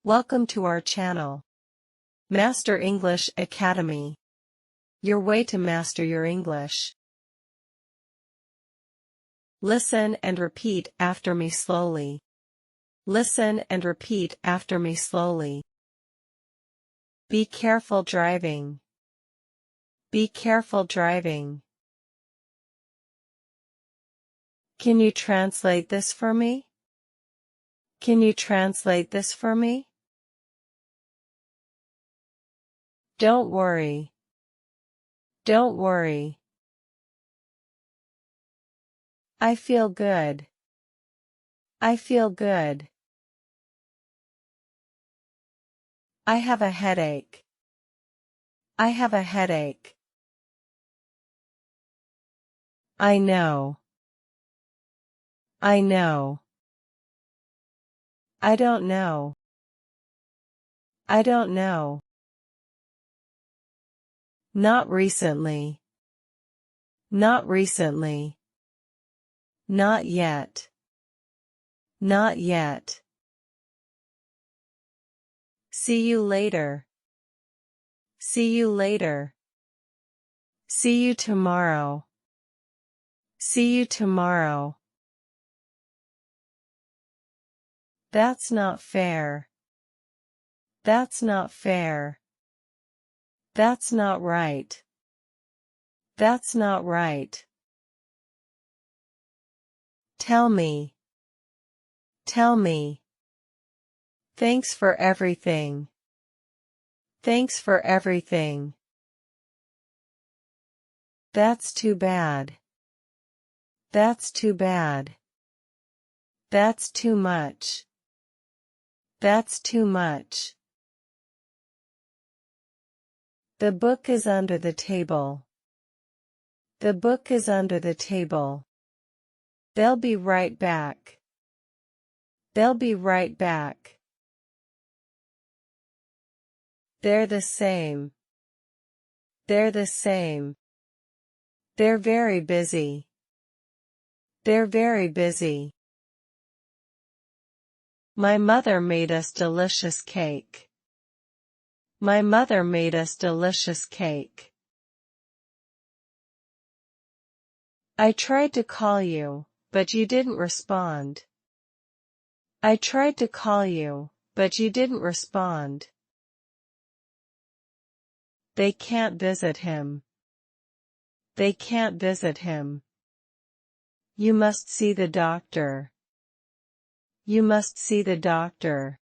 Welcome to our channel, Master English Academy. Your way to master your English. Listen and repeat after me slowly. Listen and repeat after me slowly. Be careful driving. Be careful driving. Can you translate this for me? Can you translate this for me? Don't worry. Don't worry. I feel good. I feel good. I have a headache. I have a headache. I know. I know. I don't know. I don't know. Not recently. Not recently. Not yet. Not yet. See you later. See you later. See you tomorrow. See you tomorrow. That's not fair. That's not fair. That's not right. That's not right. Tell me. Tell me. Thanks for everything. Thanks for everything. That's too bad. That's too bad. That's too much. That's too much. The book is under the table. The book is under the table. They'll be right back. They'll be right back. They're the same. They're the same. They're very busy. They're very busy. My mother made us delicious cake. My mother made us delicious cake. I tried to call you, but you didn't respond. I tried to call you, but you didn't respond. They can't visit him. They can't visit him. You must see the doctor. You must see the doctor.